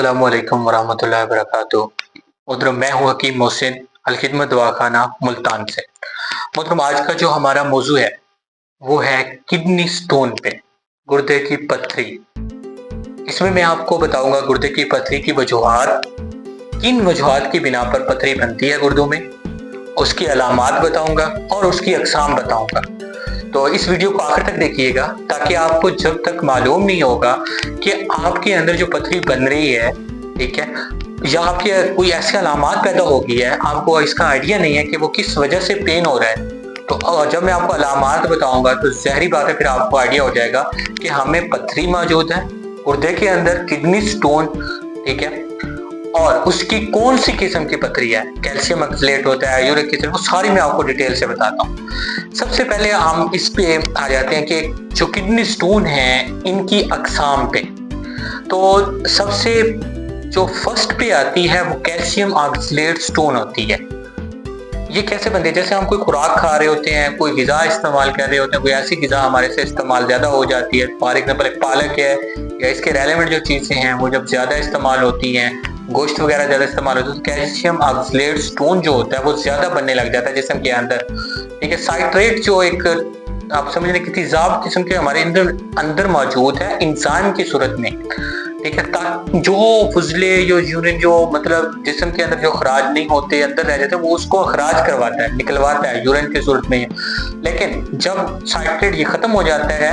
अस्सलामुअलैकुम वरहमतुल्लाहि वबरकातुहू। मोहतरम मैं हूँ हकीम मोहसिन अल-खिदमत दवाखाना मुल्तान से। मोहतरम आज का जो हमारा मौजू है वो है किडनी स्टोन पे, गुर्दे की पत्थरी। इसमें मैं आपको बताऊंगा गुर्दे की पत्थरी की वजूहात, किन वजूहात की बिना पर पत्थरी बनती है गुर्दों में, उसकी अलामात बताऊंगा और उसकी अकसाम बताऊंगा। तो इस वीडियो को आखिर तक देखिएगा ताकि आपको जब तक मालूम नहीं होगा कि आपके अंदर जो पथरी बन रही है, ठीक है, या आपके कोई ऐसी अलामात पैदा हो गई है, आपको इसका आइडिया नहीं है कि वो किस वजह से पेन हो रहा है, तो जब मैं आपको अलामात बताऊंगा तो ज़ाहिरी बात है फिर आपको आइडिया हो जाएगा कि हमें पथरी मौजूद है गुर्दे के अंदर, किडनी स्टोन, ठीक है, और उसकी कौन सी किस्म की पथरी है, कैल्शियम ऑक्सलेट होता है, यूरिक एसिड, वो सारी मैं आपको डिटेल से बताता हूँ। सबसे पहले हम इस पे आ जाते हैं कि जो किडनी स्टोन है इनकी अकसाम पे। तो सबसे जो फर्स्ट पे आती है वो कैल्शियम ऑक्सलेट स्टोन होती है। ये कैसे बनते हैं? जैसे हम कोई खुराक खा रहे होते हैं, कोई ग़िज़ा इस्तेमाल कर रहे होते हैं, कोई ऐसी ग़िज़ा हमारे से इस्तेमाल ज़्यादा हो जाती है, फॉर एग्जाम्पल एक पालक है या इसके रेलेवेंट जो चीज़ें हैं वो जब ज़्यादा इस्तेमाल होती हैं, गोश्त वगैरह ज़्यादा इस्तेमाल होता है, तो कैल्शियम ऑक्सलेट स्टोन जो होता है वो ज़्यादा बनने लग जाता है जिस्म के अंदर। ठीक है, साइट्रेट जो एक आप समझ लें कि तेज़ाब किस्म के हमारे अंदर मौजूद है इंसान की सूरत में, ठीक है, जो फुजले जो यूरिन जो मतलब जिस्म के अंदर जो खराज नहीं होते अंदर रह जाते हैं वो उसको खराज करवाता है, निकलवाता है यूरिन की सूरत में। लेकिन जब साइट्रेट ये खत्म हो जाता है,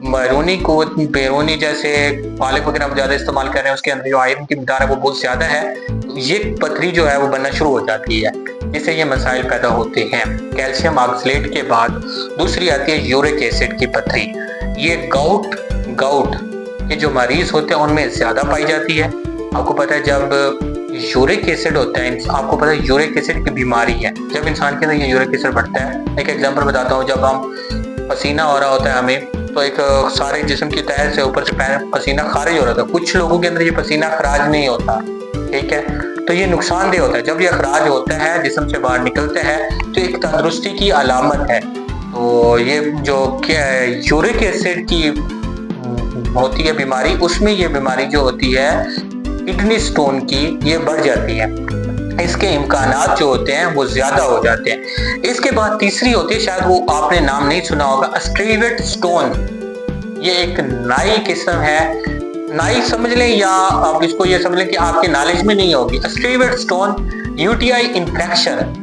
बैरूनी कुव्वत बैरूनी जैसे पालक वगैरह हम ज्यादा इस्तेमाल कर रहे हैं उसके अंदर जो आयरन की मिकदार है वो बहुत ज्यादा है, तो ये पथरी जो है वो बनना शुरू हो जाती है, जिससे ये मसाइल पैदा होते हैं। कैल्शियम ऑक्सलेट के बाद दूसरी आती है यूरिक एसिड की पथरी। ये गाउट के जो मरीज होते हैं उनमें ज्यादा पाई जाती है। आपको पता है जब यूरिक एसिड होता है, आपको पता है यूरिक एसिड की बीमारी है, जब इंसान के अंदर ये यूरिक एसिड बढ़ता है, एक एग्जांपल बताता हूँ, जब हम पसीना हो रहा होता है हमें, तो एक सारे जिस्म की तह से ऊपर से पसीना खारिज हो रहा था, कुछ लोगों के अंदर ये पसीना खराज नहीं होता, ठीक है, तो ये नुकसानदेह होता है। जब ये खराज होता है जिस्म से बाहर निकलता है तो एक तंदुरुस्ती की अलामत है। तो ये जो क्या है यूरिक एसिड की होती है बीमारी, उसमें ये बीमारी जो होती है किडनी स्टोन की ये बढ़ जाती है, इसके इम्कानात जो होते हैं वो ज्यादा हो जाते हैं। इसके बाद तीसरी होती है, शायद वो आपने नाम नहीं सुना होगा, स्ट्रीवेट स्टोन। ये एक नई किस्म है, नई समझ लें या आप इसको ये समझ लें कि आपके नॉलेज में नहीं होगी। स्ट्रीवेट स्टोन यूटीआई इन्फेक्शन,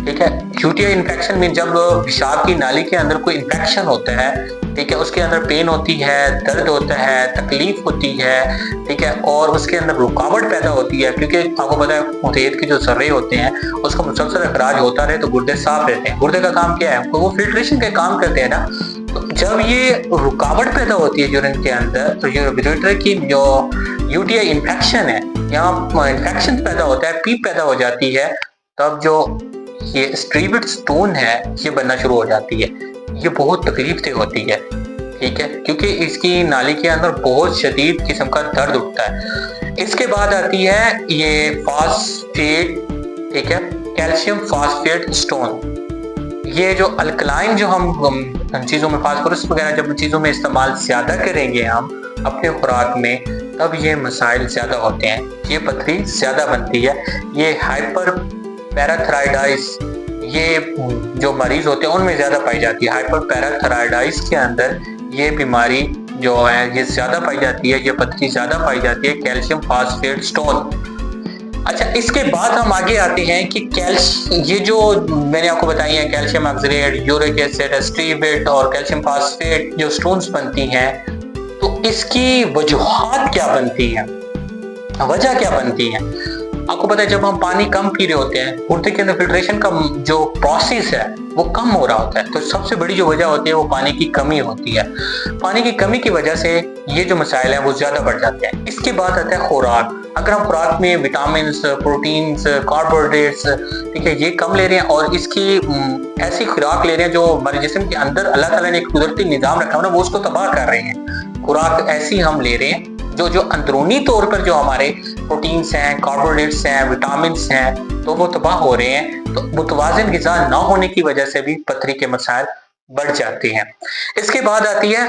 ठीक है, यूटीआई इन्फेक्शन में जब पेशाब की नाली के अंदर कोई इन्फेक्शन होता है, ठीक है, उसके अंदर पेन होती है, दर्द होता है, तकलीफ होती है, ठीक है, और उसके अंदर रुकावट पैदा होती है, क्योंकि आपको पता है रेत के जो जर्रे होते हैं उसका मुसलसल अखराज होता रहे तो गुर्दे साफ रहते हैं। गुर्दे का काम क्या है? तो वो फिल्ट्रेशन का काम करते हैं ना। तो जब ये रुकावट पैदा होती है यूरिन के अंदर, तो यूरेटर की जो यूटीआई इन्फेक्शन है, यहाँ इन्फेक्शन पैदा होता है, पीप पैदा हो जाती है, तब जो ये स्ट्रीवेट स्टोन है ये बनना शुरू हो जाती है। ये बहुत तकलीफ दे होती है, ठीक है, क्योंकि इसकी नाली के अंदर बहुत शदीद किस्म का दर्द उठता है। इसके बाद आती है ये फास्फेट, ठीक है, कैल्शियम फास्फेट स्टोन। ये जो अल्कलाइन जो हम चीज़ों में फास्फोरस वगैरह जब चीज़ों में इस्तेमाल ज़्यादा करेंगे हम अपने खुराक में, तब ये मसाइल ज़्यादा होते हैं, ये पथरी ज़्यादा बनती है। ये हाइपर पैराथायराइडाइस, ये जो मरीज होते हैं उनमें ज़्यादा पाई जाती है। हाइपर पैराथायराइडाइस के अंदर ये बीमारी जो है ये ज़्यादा पाई जाती है, ये पथरी ज़्यादा पाई जाती है, कैल्शियम फास्फेट स्टोन। अच्छा, इसके बाद हम आगे आते हैं कि ये जो मैंने आपको बताई है कैल्शियम ऑक्सलेट, यूरिक एसिड, स्ट्रीवेट और कैल्शियम फास्फेट जो स्टोन्स बनती हैं, तो इसकी वजूहात क्या बनती हैं, वजह क्या बनती है? आपको पता है जब हम पानी कम पी रहे होते हैं, गुर्दे के अंदर फिल्ट्रेशन का जो प्रोसेस है वो कम हो रहा होता है, तो सबसे बड़ी जो वजह होती है वो पानी की कमी होती है। पानी की कमी की वजह से ये जो मसाइल हैं वो ज्यादा बढ़ जाते हैं। इसके बाद आता है खुराक। अगर हम खुराक में विटामिन, प्रोटीन्स, कार्बोहाइड्रेट्स, ठीक है, ये कम ले रहे हैं और इसकी ऐसी खुराक ले रहे हैं जो हमारे जिस्म के अंदर अल्लाह ताला ने एक कुदरती निजाम रखा है ना, वो उसको तबाह कर रहे हैं। खुराक ऐसी हम ले रहे हैं जो अंदरूनी तौर पर जो हमारे प्रोटीन्स हैं, कार्बोहाइड्रेट्स हैं, विटामिन्स हैं, तो वो तबाह हो रहे हैं। तो मुतवाज़िन ग़िज़ा ना होने की वजह से भी पथरी के मसाइल बढ़ जाते हैं। इसके बाद आती है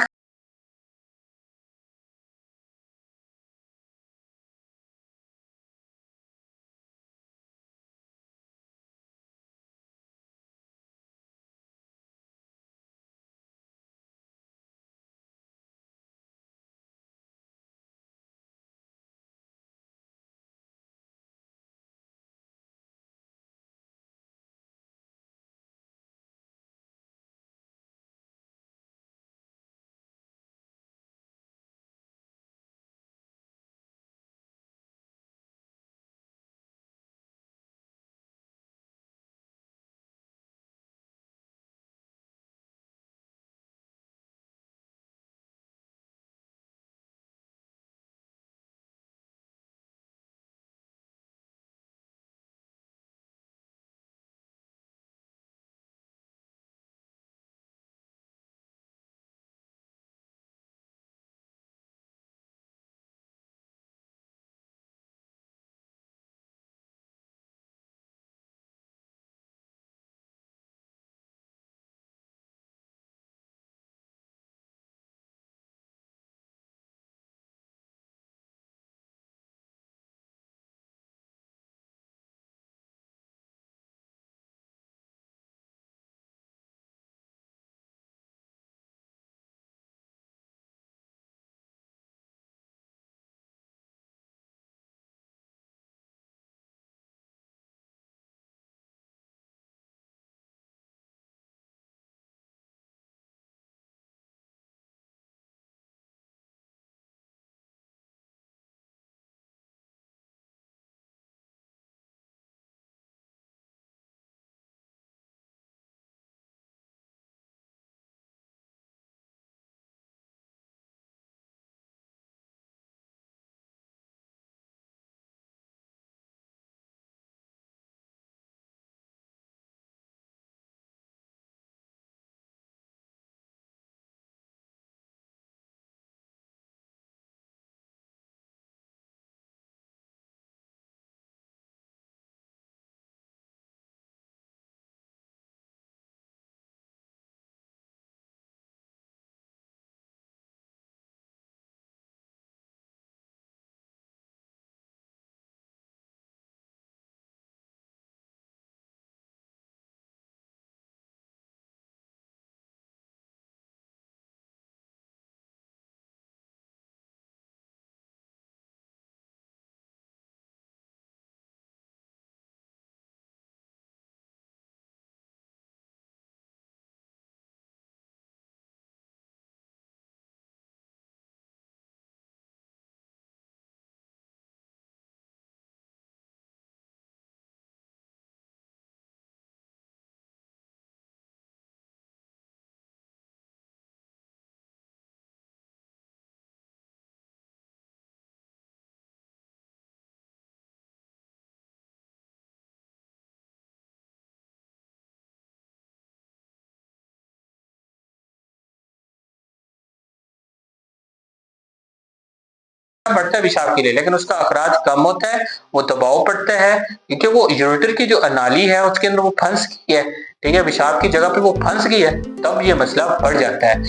पड़ता है पेशाब के लिए, लेकिन उसका अखराज कम होता है, वो दबाव पड़ता है क्योंकि वो यूरेटर की जो नाली है उसके अंदर वो फंस गई है, ठीक है, पेशाब की जगह पे वो फंस गई है, तब ये मसला बढ़ जाता है।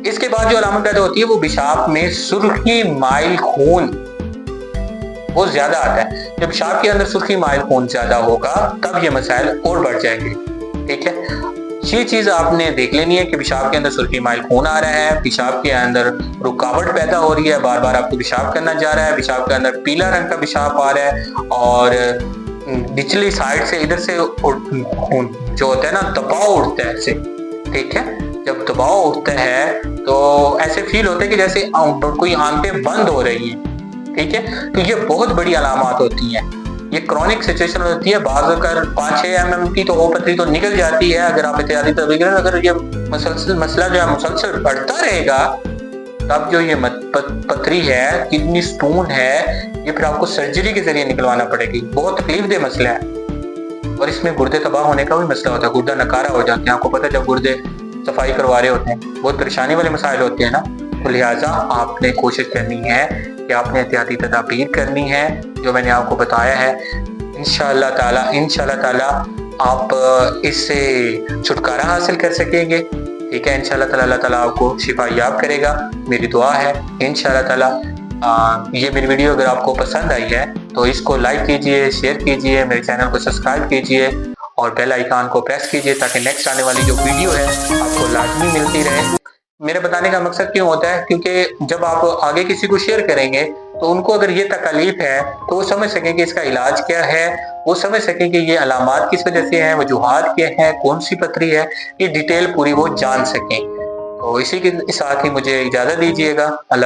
इसके बाद जो अलामत पैदा होती है वो पेशाब में सुर्खी माइल खून वो ज्यादा आता है। जब पेशाब के अंदर सुर्खी माइल खून ज्यादा होगा तब ये मसाइल और बढ़ जाएंगे, ठीक है। ये चीज आपने देख लेनी है कि पेशाब के अंदर सुर्खी माइल खून आ रहा है, पेशाब के अंदर रुकावट पैदा हो रही है, बार बार आपको पेशाब करना जा रहा है, पेशाब के अंदर पीला रंग का पेशाब आ रहा है और निचली साइड से इधर से खून जो होता है ना दबाव उठता है ऐसे, ठीक है। जब दबाव उठता है तो ऐसे फील होता है कि जैसे कोई आंखें बंद हो रही है, ठीक है। तो ये बहुत बड़ी अलामत होती हैं, ये क्रॉनिक सिचुएशन होती है। बाज़ अगर 5-6 mm की तो वो पथरी तो निकल जाती है अगर आप एहतियाती तरीके से, अगर ये मसला जो है मुसलसल बढ़ता रहेगा तब जो ये पथरी है, किडनी स्टोन है, ये फिर आपको सर्जरी के जरिए निकलवाना पड़ेगी। बहुत तकलीफदेह मसला है और इसमें गुर्दे तबाह होने का भी मसला होता है, गुर्दा नकारा हो जाते हैं। आपको पता है जब गुर्दे सफाई करवा रहे होते हैं बहुत परेशानी वाले मसाइल होते हैं ना, तो लिहाजा आपने कोशिश करनी है कि आपने एहतियाती तदाबीर करनी है जो मैंने आपको बताया है। इंशाअल्लाह ताला आप इससे छुटकारा हासिल कर सकेंगे, ठीक है। इंशाअल्लाह ताला अल्लाह ताला आपको शिफा याब करेगा, मेरी दुआ है इंशाअल्लाह ताला। ये मेरी वीडियो अगर आपको पसंद आई है तो इसको लाइक कीजिए, शेयर कीजिए, मेरे चैनल को सब्सक्राइब कीजिए और बेल आइकन को प्रेस कीजिए ताकि नेक्स्ट आने वाली जो वीडियो है आपको लाजमी मिलती रहे। मेरे बताने का मकसद क्यों होता है, क्योंकि जब आप आगे किसी को शेयर करेंगे तो उनको अगर ये तकलीफ है तो वो समझ सकें कि इसका इलाज क्या है, वो समझ सकें कि ये अलामात किस वजह से हैं, वजूहात क्या हैं, कौन सी पथरी है, ये डिटेल पूरी वो जान सकें। तो इसी के साथ ही मुझे इजाज़त दीजिएगा। अल्लाह।